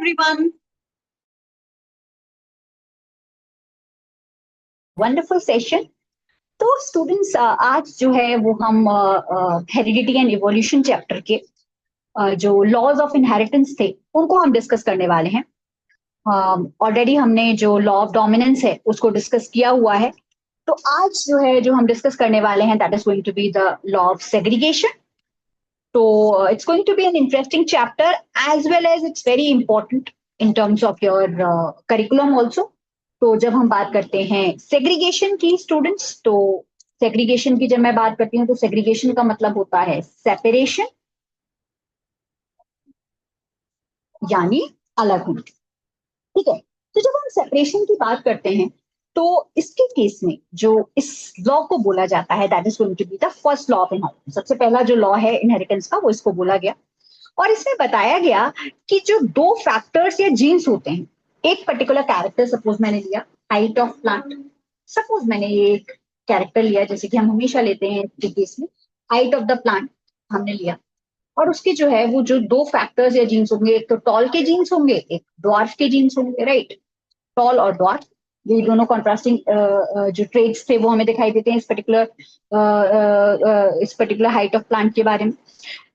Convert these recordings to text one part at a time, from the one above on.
everyone. Wonderful session. तो students आज जो है वो हम हेरिडिटी एंड इवोल्यूशन चैप्टर के जो लॉज ऑफ इनहेरिटेंस थे उनको हम डिस्कस करने वाले हैं। ऑलरेडी हमने जो लॉ ऑफ डोमिनेंस है उसको डिस्कस किया हुआ है। तो आज जो है जो हम डिस्कस करने वाले हैं that is going to be the law of segregation. तो it's going to be an interesting chapter as well as it's very important in terms of your curriculum also. तो जब हम बात करते हैं सेग्रीगेशन की स्टूडेंट्स, तो सेग्रीगेशन की जब मैं बात करती हूँ तो सेग्रीगेशन का मतलब होता है सेपरेशन, यानी अलग होना। ठीक है, तो जब हम सेपरेशन की बात करते हैं तो इसके केस में जो इस लॉ को बोला जाता है that is going to be the first law of inheritance. सबसे पहला जो लॉ है इनहेरिटेंस का वो इसको बोला गया, और इसमें बताया गया कि जो दो फैक्टर्स या जीन्स होते हैं, एक पर्टिकुलर कैरेक्टर, सपोज मैंने लिया हाइट ऑफ प्लांट, सपोज मैंने ये एक कैरेक्टर लिया जैसे कि हम हमेशा लेते हैं केस में, हाइट ऑफ द प्लांट हमने लिया, और उसके जो है वो जो दो फैक्टर्स या जीन्स होंगे, एक तो टॉल के जीन्स होंगे, एक ड्वार्फ के जीन्स होंगे, राइट। टॉल और ड्वार्फ, ये दोनों कॉन्ट्रास्टिंग जो ट्रेड्स थे वो हमें दिखाई देते हैं इस पर्टिकुलर हाइट ऑफ प्लांट के बारे में।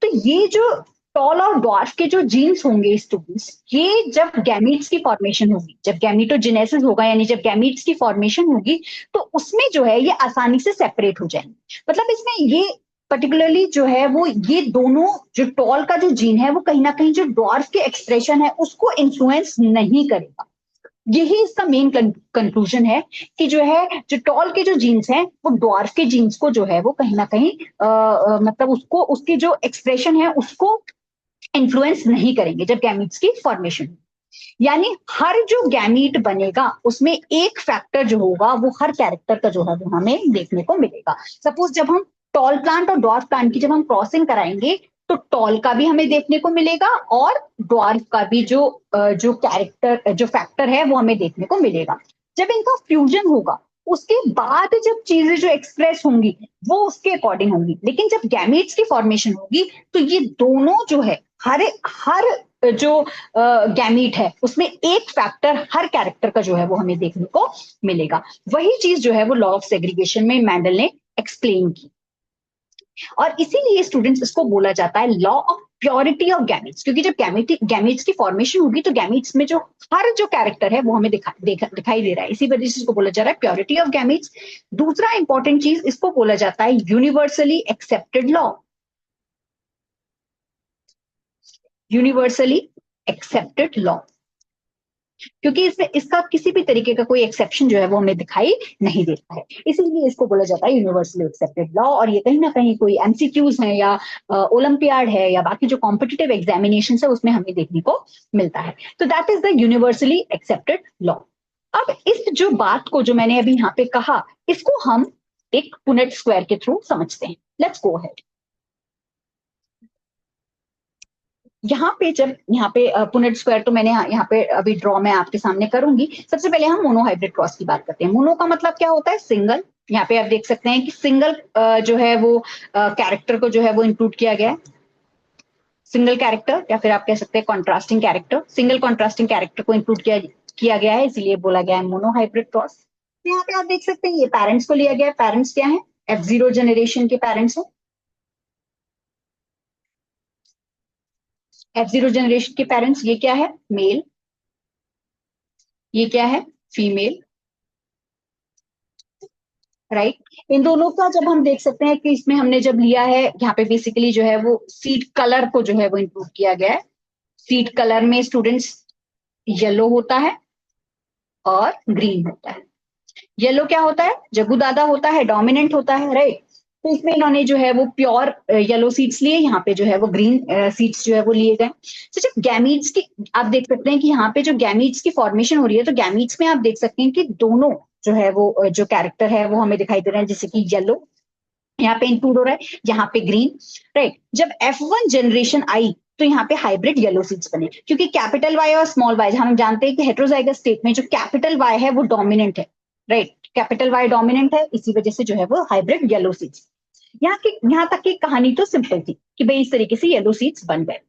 तो ये जो टॉल और ड्वार्फ के जो जीन्स होंगे स्टूडेंट्स, ये जब गैमीट्स की फॉर्मेशन होगी, जब गैमीटोजेनेसिस होगा यानी जब गैमीट्स की फॉर्मेशन होगी, तो उसमें जो है ये आसानी से सेपरेट हो जाएंगे। मतलब इसमें ये पर्टिकुलरली जो है वो ये दोनों, जो टॉल का जो जीन है वो कहीं ना कहीं जो ड्वार्फ के एक्सप्रेशन है उसको इन्फ्लुएंस नहीं करेगा। यही इसका मेन कंक्लूजन है कि जो है जो टॉल के जो जीन्स हैं वो ड्वार्फ के जीन्स को जो है वो कहीं ना कहीं मतलब उसको, उसकी जो एक्सप्रेशन है उसको इन्फ्लुएंस नहीं करेंगे जब गैमीट्स की फॉर्मेशन। यानी हर जो गैमीट बनेगा उसमें एक फैक्टर जो होगा वो हर कैरेक्टर का जो है वो हमें देखने को मिलेगा। सपोज जब हम टॉल प्लांट और ड्वार्फ प्लांट की जब हम क्रॉसिंग कराएंगे तो टॉल का भी हमें देखने को मिलेगा और ड्वार्फ का भी जो कैरेक्टर जो फैक्टर है वो हमें देखने को मिलेगा। जब इनका फ्यूजन होगा उसके बाद जब चीजें जो एक्सप्रेस होंगी वो उसके अकॉर्डिंग होंगी, लेकिन जब गैमीट्स की फॉर्मेशन होगी तो ये दोनों जो है हर जो गैमीट है उसमें एक फैक्टर हर कैरेक्टर का जो है वो हमें देखने को मिलेगा। वही चीज जो है वो लॉ ऑफ सेग्रीगेशन में मैंडल ने एक्सप्लेन की, और इसीलिए स्टूडेंट्स इसको बोला जाता है law of purity of gametes, क्योंकि जब गैमीट्स की फॉर्मेशन होगी तो गैमीट्स में जो हर जो कैरेक्टर है वो हमें दिखाई दे रहा है, इसी वजह से इसको बोला जा रहा है प्योरिटी ऑफ गैमीट्स। दूसरा इंपॉर्टेंट चीज, इसको बोला जाता है universally accepted law, universally accepted law, क्योंकि इसमें इसका किसी भी तरीके का कोई एक्सेप्शन जो है वो हमें दिखाई नहीं देता है, इसीलिए इसको बोला जाता है यूनिवर्सली एक्सेप्टेड लॉ। और ये कहीं ना कहीं कोई एमसीक्यूज है या ओलंपियाड है या बाकी जो कॉम्पिटिटिव एग्जामिनेशन है उसमें हमें देखने को मिलता है। तो that is the universally accepted law. अब इस जो बात को जो मैंने अभी यहाँ पे कहा, इसको हम एक पुनेट स्क्वायर के थ्रू समझते हैं। Let's go ahead. यहाँ पे जब यहाँ पे पुनेट स्क्वायर तो मैंने यहाँ पे अभी ड्रॉ मैं आपके सामने करूंगी। सबसे पहले हम मोनोहाइब्रिड क्रॉस की बात करते हैं। मोनो का मतलब क्या होता है? सिंगल। यहाँ पे आप देख सकते हैं कि सिंगल जो है वो कैरेक्टर को जो है वो इंक्लूड किया गया है, सिंगल कैरेक्टर, या फिर आप कह सकते हैं contrasting character, single contrasting character को इंक्लूड किया गया है, इसीलिए बोला गया है मोनोहाइब्रिड क्रॉस। तो यहाँ पे आप देख सकते हैं ये पेरेंट्स को लिया गया है। पेरेंट्स क्या है? F0 जनरेशन के पेरेंट्स है। F0 जनरेशन के पेरेंट्स ये क्या है? मेल। ये क्या है? Female, right. इन दोनों का जब हम देख सकते हैं कि इसमें हमने जब लिया है, यहाँ पे बेसिकली जो है वो सीड कलर को जो है वो इंक्लूड किया गया है। सीड कलर में स्टूडेंट्स येलो होता है और ग्रीन होता है। येलो क्या होता है? जग्गू दादा होता है, डोमिनेंट होता है, राइट। तो इसमें इन्होंने जो है वो प्योर येलो सीड्स लिए, यहाँ पे जो है वो ग्रीन सीड्स जो है वो लिए गए। तो जब गैमीट्स की आप देख सकते हैं कि यहाँ पे जो गैमीट्स की फॉर्मेशन हो रही है, तो गैमीट्स में आप देख सकते हैं कि दोनों जो है वो जो कैरेक्टर है वो हमें दिखाई दे रहे हैं, जैसे कि येलो यहाँ पे इंक्लूड हो रहा है, यहाँ पे ग्रीन, राइट। जब F1 जनरेशन आई तो यहाँ पे हाइब्रिड येलो सीड्स बने, क्योंकि कैपिटल वाई और स्मॉल वाई हम जानते हैं कि हेट्रोजाइगस स्टेट में जो कैपिटल वाई है वो डोमिनेंट है, राइट। कैपिटल वाई डोमिनेंट है, इसी वजह से जो है वो हाइब्रिड येलो सीड्स। यहाँ तक की कहानी तो सिंपल थी कि भाई इस तरीके से येलो सीड्स बन गए।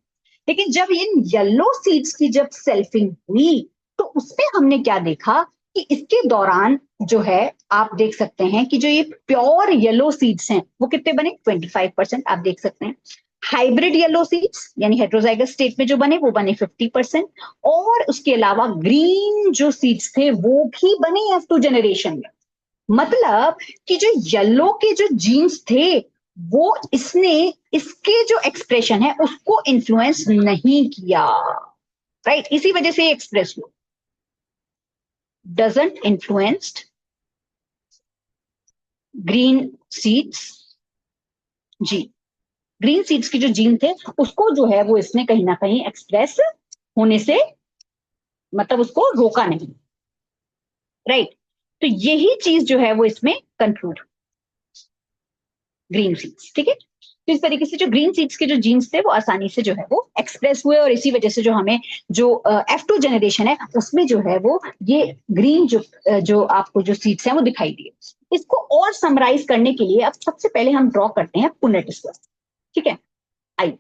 लेकिन जब इन येलो सीड्स की जब सेल्फिंग हुई तो उसमें हमने क्या देखा कि इसके दौरान जो है आप देख सकते हैं कि जो ये प्योर येलो सीड्स हैं वो कितने बने 25%, आप देख सकते हैं। हाइब्रिड येलो सीड्स यानी हेट्रोजाइगस स्टेट में जो बने वो बने 50%, और उसके अलावा ग्रीन जो सीड्स थे वो भी बने F2 जनरेशन में। मतलब कि जो येलो के जो जीन्स थे वो इसने इसके जो एक्सप्रेशन है उसको इन्फ्लुएंस नहीं किया, राइट इसी वजह से एक्सप्रेस हुआ, डजंट इन्फ्लुएंस्ड ग्रीन सीड्स, जी ग्रीन सीड्स की जो जीन थे उसको जो है वो इसने कहीं ना कहीं एक्सप्रेस होने से मतलब उसको रोका नहीं, राइट। तो यही चीज जो है वो इसमें कंक्लूड, ग्रीन सीड्स, ठीक है। तो इस तरीके से जो ग्रीन सीड्स के जो जीन्स थे वो आसानी से जो है वो एक्सप्रेस हुए, और इसी वजह से जो हमें जो F2 जनरेशन है उसमें जो है वो ये ग्रीन जो आपको जो सीड्स हैं वो दिखाई दिए। इसको और समराइज करने के लिए अब सबसे पहले हम ड्रॉ करते हैं पुनेट स्क्वायर, ठीक है। आई,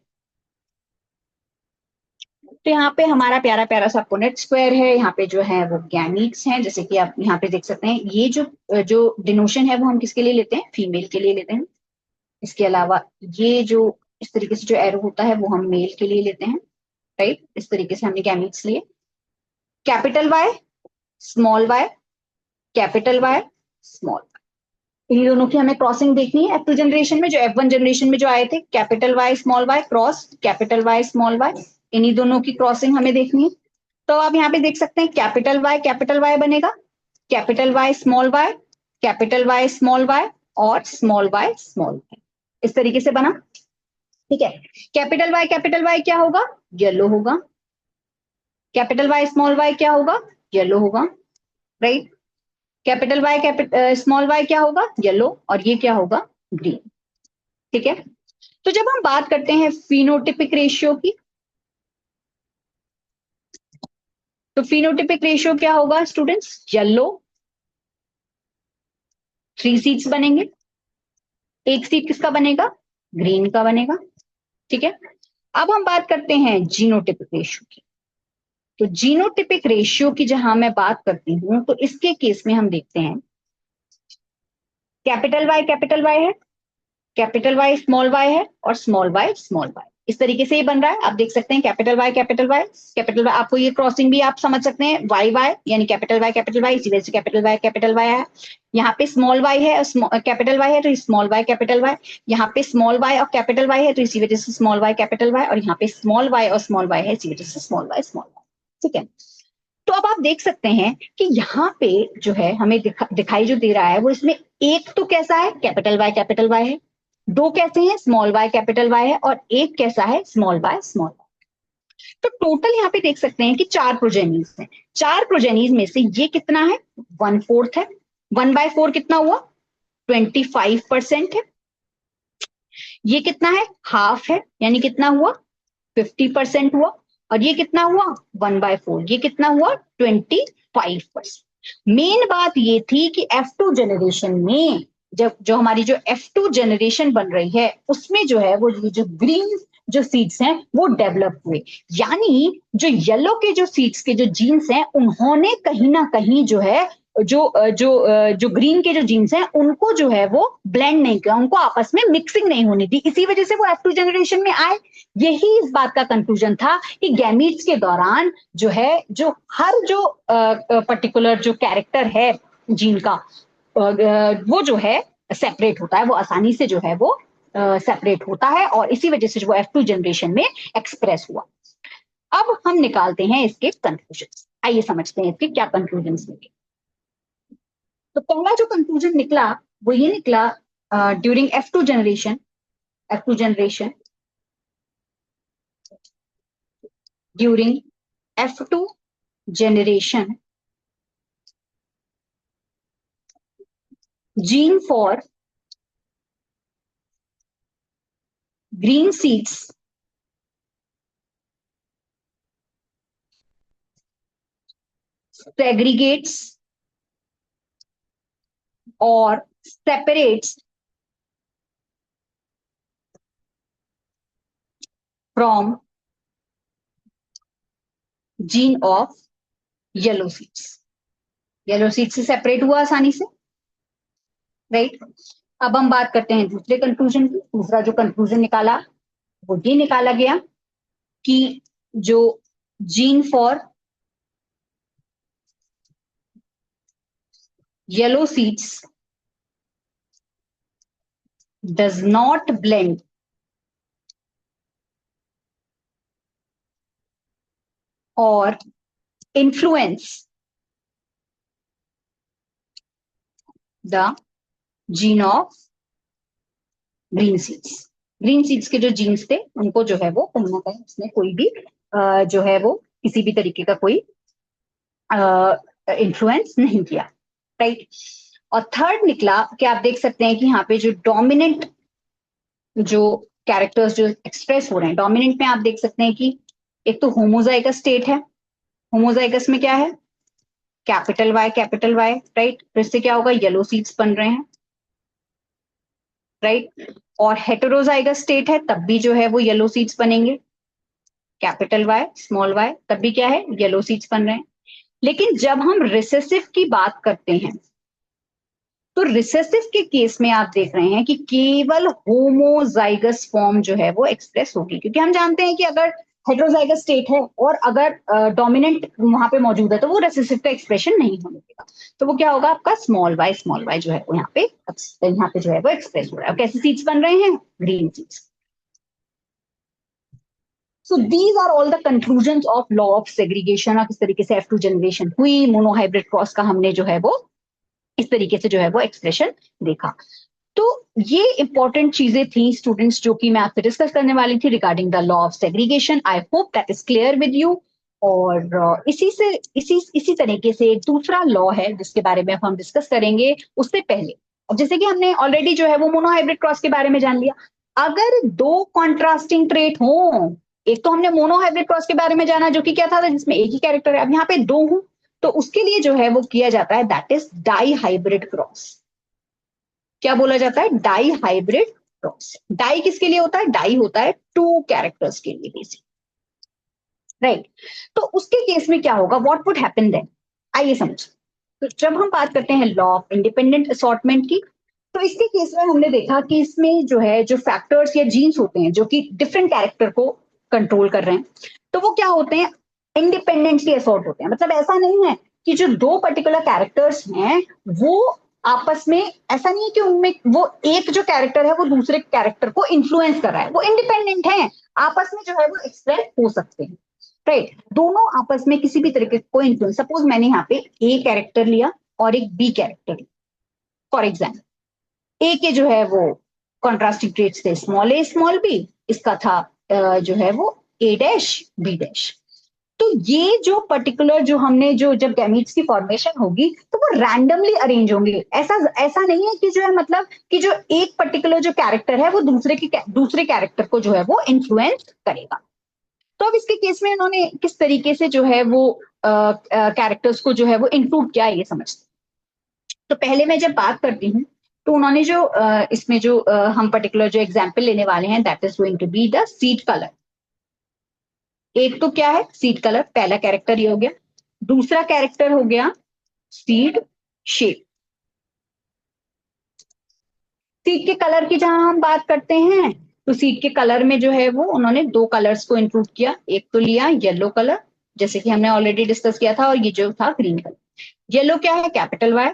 तो यहाँ पे हमारा प्यारा प्यारा सा पुनेट स्क्वायर है, यहाँ पे जो है वो गैमीट्स हैं, जैसे कि आप यहाँ पे देख सकते हैं। ये जो डिनोशन है वो हम किसके लिए लेते हैं, फीमेल के लिए लेते हैं। इसके अलावा ये जो इस तरीके से जो एरो होता है वो हम मेल के लिए लेते हैं, राइट। इस तरीके से हमने गैमीट्स लिए। Capital Y, small Y, capital Y, small, इन दोनों की हमें क्रॉसिंग देखनी है F2 जनरेशन में। जो F1 जनरेशन में जो आए थे capital Y small y cross capital Y small y, इन्हीं दोनों की क्रॉसिंग हमें देखनी है। तो आप यहाँ पे देख सकते हैं कैपिटल वाई बनेगा, capital Y small Y, capital Y small Y और स्मॉल वाई स्मॉल वाई, इस तरीके से बना, ठीक है। कैपिटल वाई क्या होगा, येलो होगा। कैपिटल वाई स्मॉल वाई क्या होगा, येलो होगा, right. Capital Y small y क्या होगा, येलो, और ये क्या होगा, ग्रीन, ठीक है। तो जब हम बात करते हैं फिनोटिपिक रेशियो की, तो फिनोटिपिक रेशियो क्या होगा स्टूडेंट्स, येलो 3 सीड्स बनेंगे, एक सीड किसका बनेगा, ग्रीन का बनेगा, ठीक है। अब हम बात करते हैं जीनोटिपिक रेशियो की। तो जीनोटिपिक रेशियो की जहां मैं बात करती हूं तो इसके केस में हम देखते हैं कैपिटल वाई है, कैपिटल वाई स्मॉल वाई है, और स्मॉल वाई, इस तरीके से ये बन रहा है। आप देख सकते हैं कैपिटल वाई आपको ये क्रॉसिंग भी आप समझ सकते हैं, वाई वाई यानी कैपिटल वाई, इसी वजह से कैपिटल वाई है। यहाँ पे स्मॉल वाई है और कैपिटल वाई है तो स्मॉल वाई, यहाँ पे स्मॉल वाई और कैपिटल वाई है तो इसी वजह से स्मॉल वाई, और यहाँ पे स्मॉल वाई और स्मॉल वाई है इसी वजह से स्मॉल वाई, ठीक है। तो अब आप देख सकते हैं कि यहाँ पे जो है हमें दिखाई जो दे रहा है वो इसमें एक तो कैसा है, कैपिटल वाई है, दो कैसे हैं, स्मॉल वाई कैपिटल वाई है, और एक कैसा है, स्मॉल वाई स्मॉल वाई। तो टोटल यहाँ पे देख सकते हैं कि 4 प्रोजेनीज हैं। 4 प्रोजेनीज में से ये कितना है, 1/4 है। 1/4 कितना हुआ, 25% है। ये कितना है, हाफ है, यानी कितना हुआ, 50% हुआ। और ये कितना हुआ, 1/4, ये कितना हुआ, 25%। मेन बात ये थी कि F2 जनरेशन में जब जो हमारी जो F2 जनरेशन बन रही है उसमें जो है वो जो ग्रीन जो सीड्स हैं वो डेवलप हुए, यानी जो येलो के जो सीड्स के जो जीन्स हैं उन्होंने कहीं ना कहीं जो है जो ग्रीन के जो जीन्स हैं उनको जो है वो ब्लेंड नहीं किया, उनको आपस में मिक्सिंग नहीं होनी दी, इसी वजह से वो F2 जनरेशन में आए। यही इस बात का कंक्लूजन था कि गैमीट्स के दौरान जो है जो हर जो पर्टिकुलर जो कैरेक्टर है जीन का वो जो है सेपरेट होता है, वो आसानी से जो है वो सेपरेट होता है, और इसी वजह से जो F2 जनरेशन में एक्सप्रेस हुआ। अब हम निकालते हैं इसके कंक्लूजन, आइए समझते हैं इसके क्या कंक्लूजन निकले। तो पहला जो कंक्लूजन निकला वो ये निकला, during F2 generation during F2 generation, gene for green seeds segregates or separates from gene of yellow seeds. Yellow seed से सेपरेट हुआ आसानी से, राइट। अब हम बात करते हैं दूसरे कंक्लूजन की। दूसरा जो कंक्लूजन निकाला वो ये निकाला गया कि जो gene for yellow seeds does not blend और influence the gene of green seeds. Green seeds के जो जीन्स थे उनको जो है वो कहीं ना कहीं उसने कोई भी जो है वो किसी भी तरीके का कोई इन्फ्लुएंस नहीं किया, राइट। और थर्ड निकला कि आप देख सकते हैं कि यहाँ पे जो डोमिनेंट जो कैरेक्टर्स जो एक्सप्रेस हो रहे हैं, डोमिनेंट में आप देख सकते हैं कि एक तो होमोजाइगस स्टेट है। होमोजाइगस में क्या है, कैपिटल वाई, राइट। फिर से क्या होगा, येलो सीड्स बन रहे हैं, राइट। और हेटेरोजाइगस स्टेट है, तब भी जो है वो येलो सीड्स बनेंगे, कैपिटल वाई स्मॉल वाई, तब भी क्या है, येलो सीड्स बन रहे हैं। लेकिन जब हम रिसेसिव की बात करते हैं तो रिसेसिव के केस में आप देख रहे हैं कि केवल होमोजाइगस फॉर्म जो है वो एक्सप्रेस होगी, क्योंकि हम जानते हैं कि अगर हेटेरोजाइगस स्टेट है और अगर डोमिनेंट वहां पे मौजूद है तो वो रिसेसिव का एक्सप्रेशन नहीं होने देगा। तो वो क्या होगा, आपका स्मॉल वाई जो है वो यहाँ पे जो है वो एक्सप्रेस हो रहा है। कैसे सीड्स बन रहे हैं, green seeds. So these are all the conclusion of law of segregation. किस तरीके से F2 जनरेशन हुई, मोनोहाइब्रिड क्रॉस का हमने जो है वो इस तरीके से जो है वो एक्सप्रेशन देखा। तो ये इंपॉर्टेंट चीजें थी स्टूडेंट्स जो कि मैं आपसे डिस्कस करने वाली थी regarding the law of segregation. I hope that is clear with you. और इसी तरीके से एक दूसरा लॉ है जिसके बारे में हम डिस्कस करेंगे। उससे पहले, अब जैसे कि हमने ऑलरेडी जो है वो मोनोहाइब्रिड क्रॉस के बारे में जान लिया। अगर दो कॉन्ट्रास्टिंग ट्रेट हो, एक तो हमने मोनोहाइब्रिड क्रॉस के बारे में जाना जो कि क्या था, जिसमें एक ही कैरेक्टर है। अब यहाँ पे दो हूं तो उसके लिए जो है वो किया जाता है, that is dihybrid cross. क्या बोला जाता है, डाई हाइब्रिड क्रॉस। डाई किसके लिए होता है, डाई होता है टू कैरेक्टर्स के लिए बेसिक, राइट। तो उसके केस में क्या होगा, व्हाट वुड हैपन देन, आइए समझ। तो जब हम बात करते हैं लॉ ऑफ इंडिपेंडेंट असॉर्टमेंट की, तो इसके केस में हमने देखा कि इसमें जो है जो फैक्टर्स या जीन्स होते हैं जो कि डिफरेंट कैरेक्टर को कंट्रोल कर रहे हैं, तो वो क्या होते हैं, इंडिपेंडेंटली असॉर्ट होते हैं। मतलब ऐसा नहीं है कि जो दो पर्टिकुलर कैरेक्टर्स हैं वो आपस में, ऐसा नहीं है कि उनमें वो एक जो कैरेक्टर है वो दूसरे कैरेक्टर को इन्फ्लुएंस कर रहा है, वो इंडिपेंडेंट है, आपस में जो है वो एक्सप्रेस हो सकते हैं, राइट। दोनों आपस में किसी भी तरीके को इन्फ्लुएंस, सपोज मैंने यहाँ पे ए कैरेक्टर लिया और एक बी कैरेक्टर लिया, फॉर एग्जाम्पल ए के जो है वो कॉन्ट्रास्टिंग ट्रेट्स थे स्मॉल ए स्मॉल बी, इसका था जो है वो ए डैश बी डैश। तो ये जो पर्टिकुलर जो हमने जो जब गैमीट्स की फॉर्मेशन होगी तो वो रैंडमली अरेंज होंगे। ऐसा ऐसा नहीं है कि जो है मतलब कि जो एक पर्टिकुलर जो कैरेक्टर है वो दूसरे कैरेक्टर को जो है वो इन्फ्लुएंस करेगा। तो अब इसके केस में इन्होंने किस तरीके से जो है वो कैरेक्टर्स को जो है वो इंक्लूड किया, ये समझते। तो पहले मैं जब बात करती हूँ तो उन्होंने जो इसमें जो हम पर्टिकुलर जो एग्जाम्पल लेने वाले हैं that is going to be the seed colour. एक तो क्या है सीड कलर, पहला कैरेक्टर ये हो गया। दूसरा कैरेक्टर हो गया सीड शेप। सीड के कलर की जहां हम बात करते हैं तो सीड के कलर में जो है वो उन्होंने दो कलर्स को इंक्लूड किया। एक तो लिया येलो कलर, जैसे कि हमने ऑलरेडी डिस्कस किया था, और ये जो था ग्रीन कलर। येलो क्या है, कैपिटल वाई,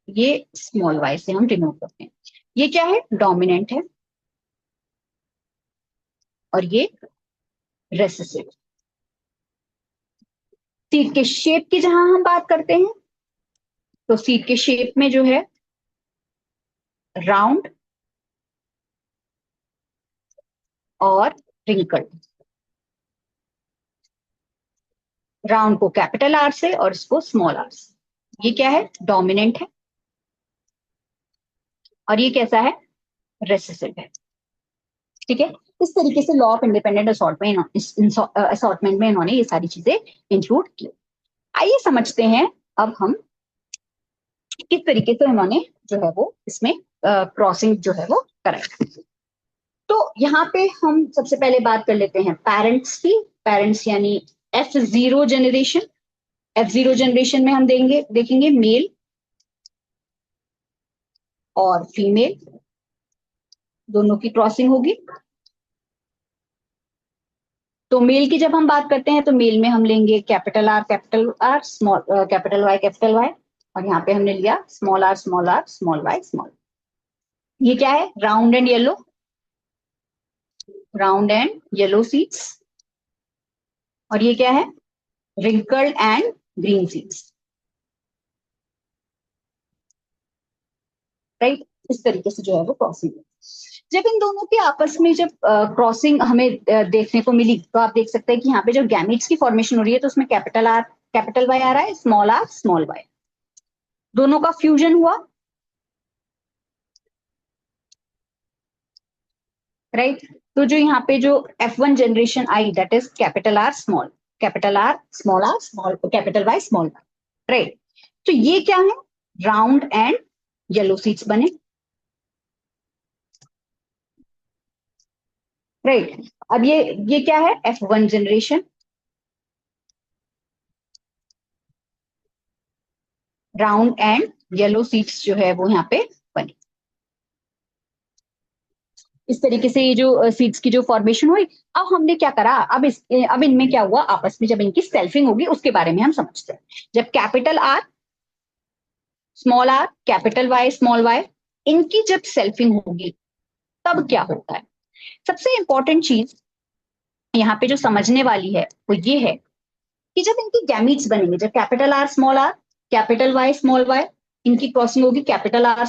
ये स्मॉल वाई से हम डिनोट करते हैं। ये क्या है, डोमिनेंट है, और ये रेसेसिव। सीड के शेप की जहां हम बात करते हैं तो सीड के शेप में जो है राउंड और रिंकल। राउंड को कैपिटल आर से और इसको स्मॉल आर से। ये क्या है, डोमिनेंट है, और ये कैसा है, रेसेसिव है, ठीक है। इस तरीके से लॉ ऑफ इंडिपेंडेंट असॉर्टमेंट में इन्होंने ये सारी चीजें इंक्लूड की। आइए समझते हैं अब हम किस तरीके से उन्होंने जो है वो इसमें क्रॉसिंग जो है वो कराई। तो यहाँ पे हम सबसे पहले बात कर लेते हैं पेरेंट्स की। पेरेंट्स यानी F0 जनरेशन, F0 जनरेशन में हम देखेंगे मेल और फीमेल दोनों की क्रॉसिंग होगी। तो मेल की जब हम बात करते हैं तो मेल में हम लेंगे capital are small capital Y, और यहाँ पे हमने लिया small are small Y small. ये क्या है? Round and yellow seeds. और ये क्या है? Wrinkled and green seeds, right. इस तरीके से जो है वो क्रॉसिंग है। जब इन दोनों की आपस में जब क्रॉसिंग हमें देखने को मिली, तो आप देख सकते हैं कि यहाँ पे जब गैमीट्स की फॉर्मेशन हो रही है तो उसमें कैपिटल वाई आ रहा है, स्मॉल वाई, दोनों का फ्यूजन हुआ, राइट। तो जो यहाँ पे जो F1 जनरेशन आई, that is capital are small small capital Y small Y, right. तो ये क्या है? राउंड एंड येलो सीड्स बने, राइट। अब ये क्या है? F1 generation, round and yellow seeds जो है वो यहाँ पे बने। इस तरीके से ये जो सीड्स की जो फॉर्मेशन हुई। अब हमने क्या करा, अब इनमें क्या हुआ आपस में, जब इनकी सेल्फिंग होगी उसके बारे में हम समझते हैं। जब capital are small R capital Y small Y इनकी जब सेल्फिंग होगी तब क्या होता है? सबसे इंपॉर्टेंट चीज यहाँ पे जो समझने वाली है वो ये है कि जब इनकी गैमीट्स बनेंगे, जब R capital Y small Y, इनकी क्रॉसिंग होगी capital R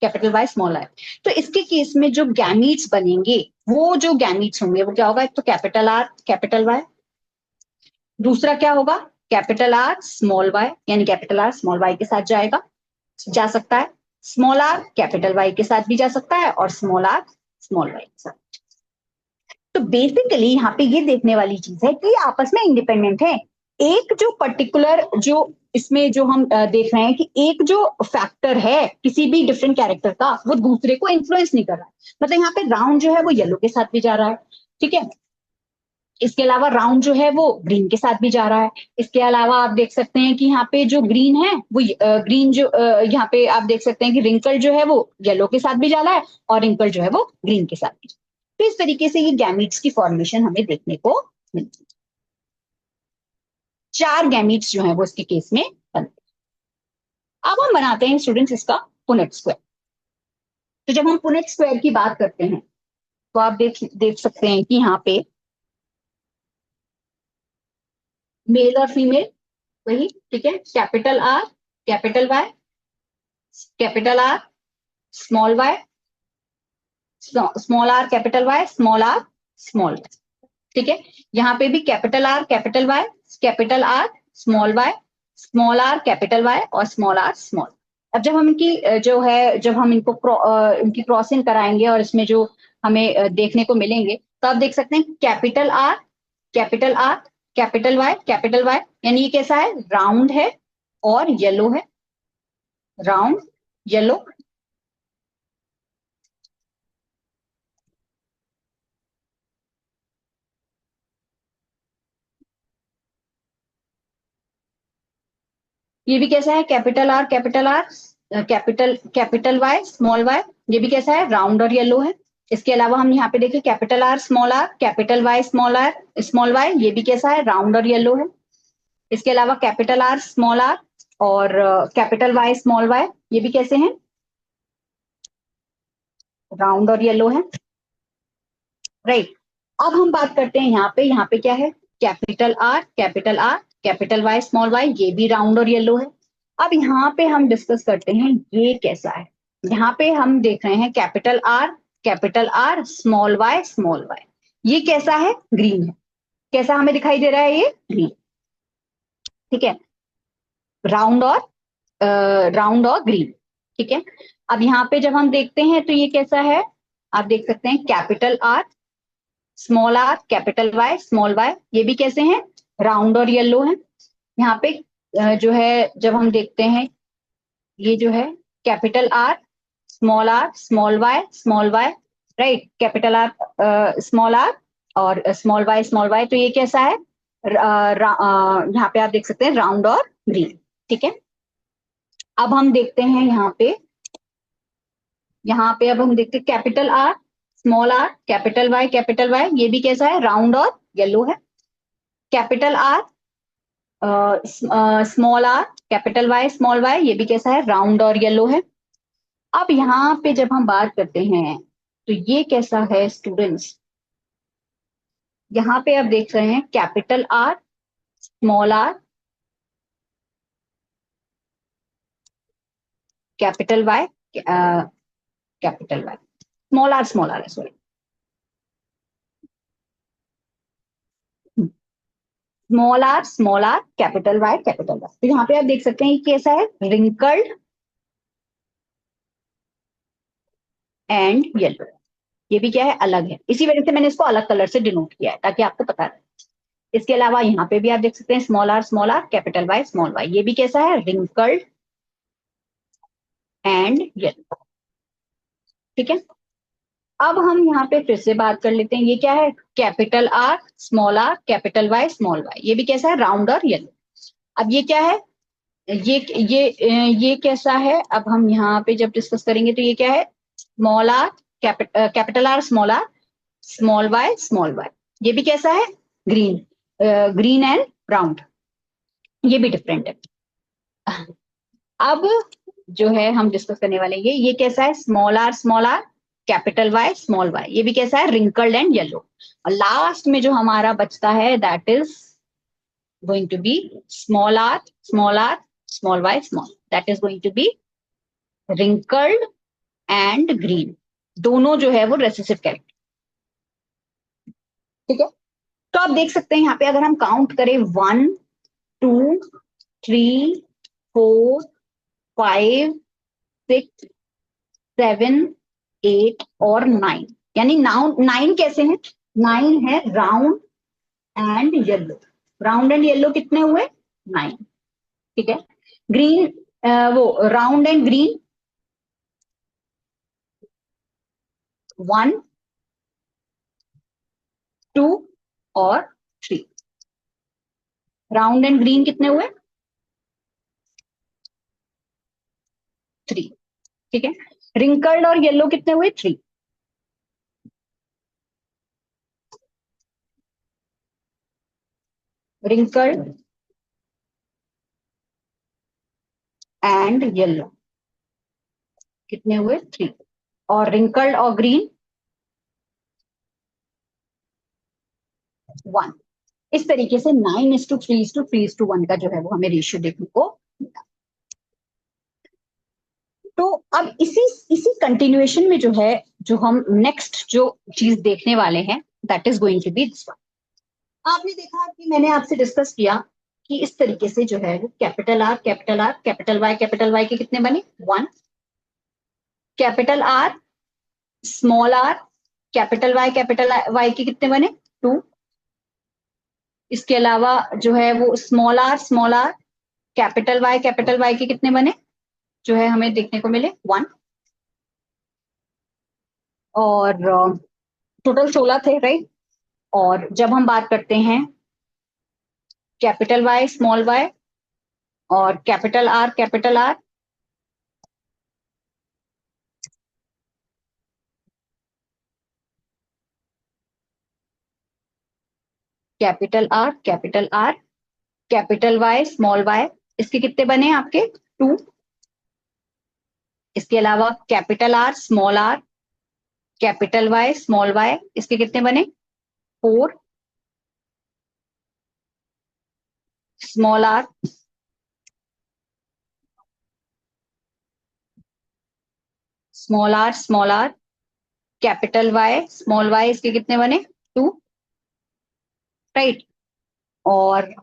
capital Y small I, तो इसके केस में जो गैमीट्स बनेंगे, वो जो गैमीट्स होंगे वो क्या होगा? एक तो कैपिटल आर कैपिटल वाई, दूसरा क्या होगा? कैपिटल आर स्मॉल वाई, यानी कैपिटल आर स्मॉल वाई के साथ जा सकता है, स्मॉल आर कैपिटल वाई के साथ भी जा सकता है, और स्मॉल आर स्मॉल वाई के साथ। तो बेसिकली यहाँ पे ये देखने वाली चीज है कि आपस में इंडिपेंडेंट है। एक जो पर्टिकुलर जो इसमें जो हम देख रहे हैं कि एक जो फैक्टर है किसी भी डिफरेंट कैरेक्टर का, वो दूसरे को इन्फ्लुएंस नहीं कर रहा है। मतलब यहाँ पे राउंड जो है वो येलो के साथ भी जा रहा है, ठीक है। इसके अलावा राउंड जो है वो ग्रीन के साथ भी जा रहा है। इसके अलावा आप देख सकते हैं कि यहाँ पे जो ग्रीन है वो ग्रीन जो यहाँ पे आप देख सकते हैं कि रिंकल जो है वो येलो के साथ भी जा रहा है, और रिंकल जो है वो ग्रीन के साथ भी। तो इस तरीके से ये गैमीट्स की फॉर्मेशन हमें देखने को मिलती है। 4 गैमीट्स जो है वो इसके केस में बनते हैं। अब हम बनाते हैं स्टूडेंट्स इसका पुनेट स्क्वायर। तो जब हम पुनेट स्क्वायर की बात करते हैं तो आप देख सकते हैं कि यहाँ पे मेल और फीमेल वही, ठीक है। Capital R capital Y capital are small Y small are small are small, ठीक है। यहाँ पे भी capital are small R capital Y और स्मॉल आर स्मॉल। अब जब हम इनकी जो है जब हम इनको इनकी क्रॉसिंग कराएंगे और इसमें जो हमें देखने को मिलेंगे, तो आप देख सकते हैं कैपिटल आर कैपिटल वाई, यानी ये कैसा है? राउंड है और येलो है, राउंड येलो। ये भी कैसा है? कैपिटल वाई स्मॉल वाई, ये भी कैसा है? राउंड और येलो है। इसके अलावा हम यहाँ पे देखिए capital R capital Y small Y, ये भी कैसा है? राउंड और येलो है। इसके अलावा कैपिटल आर स्मॉल आर और कैपिटल वाई स्मॉल वाई, ये भी कैसे हैं? राउंड और येलो है, राइट। अब हम बात करते हैं यहाँ पे क्या है? कैपिटल वाई स्मॉल वाई, ये भी राउंड और येलो है। अब यहाँ पे हम डिस्कस करते हैं ये कैसा है। यहाँ पे हम देख रहे हैं कैपिटल आर स्मॉल वाई, ये कैसा है? ग्रीन है। कैसा हमें दिखाई दे रहा है? ये ग्रीन, ठीक है। राउंड और ग्रीन, ठीक है। अब यहाँ पे जब हम देखते हैं तो ये कैसा है? आप देख सकते हैं capital R capital Y small Y, ये भी कैसे हैं? राउंड और येलो है। यहाँ पे जो है जब हम देखते हैं, ये जो है capital are small Y, right. Capital are small R और स्मॉल वाई, तो ये कैसा है? यहाँ पे आप देख सकते हैं राउंड और ग्रीन। ठीक है, अब हम देखते हैं यहाँ पे अब हम देखते हैं capital are small R capital Y, ये भी कैसा है, राउंड और येलो है। Capital are small are small Y, ये भी कैसा है, राउंड और येलो है। अब यहाँ पे जब हम बात करते हैं तो ये कैसा है स्टूडेंट्स, यहाँ पे आप देख रहे हैं capital are small R capital Y small R है, sorry, small R capital Y. तो यहाँ पे आप देख सकते हैं ये कैसा है, रिंकल्ड एंड येलो, ये भी क्या है, अलग है। इसी वजह से मैंने इसको अलग कलर से डिनोट किया है ताकि आपको पता रहे। इसके अलावा यहाँ पे भी आप देख सकते हैं small R capital Y small Y, ये भी कैसा है, रिंकल्ड एंड येलो। ठीक है, अब हम यहाँ पे फिर से बात कर लेते हैं, ये क्या है, capital R capital Y small Y, ये भी कैसा है, राउंड और येलो। अब ये क्या है, ये कैसा है, अब हम यहाँ पे जब डिस्कस करेंगे तो ये क्या है, small R capital are small Y, ये भी कैसा है, ग्रीन ग्रीन एंड राउंड, ये भी डिफरेंट है। अब जो है हम डिस्कस करने वाले हैं ये कैसा है, small R capital Y small Y, ये भी कैसा है, रिंकल्ड एंड येलो। और लास्ट में जो हमारा बचता है that is going to be small are small Y small, that is going to be wrinkled and green, दोनों जो है वो रेसेसिव कैरेक्टर। ठीक है, तो आप देख सकते हैं यहाँ पे अगर हम काउंट करें 1 2 3 4 5 6 7 8 और 9, यानी 9 कैसे हैं, 9 है round and yellow, round and yellow कितने हुए, 9। ठीक है, ग्रीन वो राउंड एंड ग्रीन 1 2 और 3, राउंड एंड ग्रीन कितने हुए, 3। ठीक है, रिंकल्ड और येलो कितने हुए, 3। रिंकल्ड एंड येलो कितने हुए, 3। और रिंकल्ड और ग्रीन 1। इस तरीके से 9:3:3:1 का जो है वो हमें रेशियो देखने को मिला। तो अब इसी कंटिन्यूएशन में जो है, जो हम नेक्स्ट जो चीज देखने वाले हैं that is going to be this one. आपने देखा कि मैंने आपसे डिस्कस किया कि इस तरीके से जो है वो कैपिटल वाई के कितने बने, 1। Capital are small R capital Y के कितने बने, 2। इसके अलावा जो है वो स्मॉल आर कैपिटल वाई के कितने बने, जो है हमें देखने को मिले, 1। और टोटल 16 थे, राइट। और जब हम बात करते हैं कैपिटल वाई स्मॉल वाई और capital R capital Y small Y, इसके कितने बने आपके, 2। इसके अलावा R capital Y small Y, इसके कितने बने, 4। Small are small R capital Y small Y, इसके कितने बने, 2, राइट। और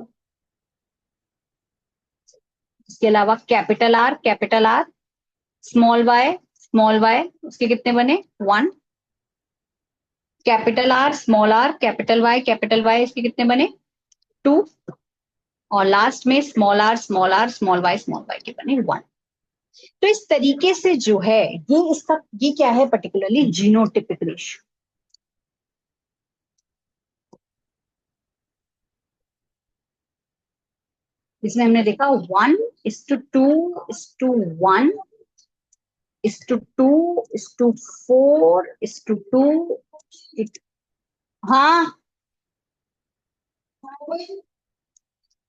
इसके अलावा कैपिटल आर स्मॉल वाई, उसके कितने बने, 1। आर कैपिटल वाई, इसके कितने बने, 2। और लास्ट में स्मॉल वाई के बने 1। तो इस तरीके से जो है ये क्या है, पर्टिकुलरली जीनोटिपिक रेशियो। इसमें हमने देखा 1:2:1 is to 2 is to 4 is to 2 हाँ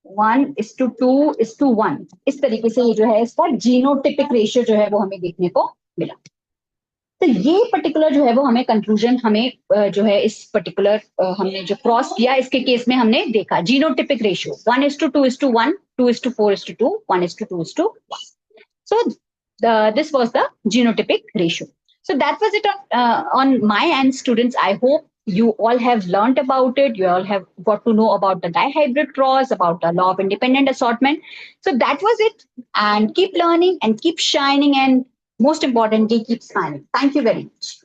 1:2:1 इस तरीके से ये जो है इसका जीनोटिपिक रेशियो जो है वो हमें देखने को मिला। तो ये पर्टिकुलर जो है वो हमें कंक्लूजन हमें जो है इस पर्टिकुलर हमने जो क्रॉस किया इसके केस में हमने देखा genotypic ratio 1:2:1 2:4:2 1:2:1 so this was the genotypic ratio. So that was it on my end, students. I hope you all have learned about it. You all have got to know about the dihybrid cross, about the law of independent assortment. So that was it. And keep learning and keep shining, and most importantly, keep smiling. Thank you very much.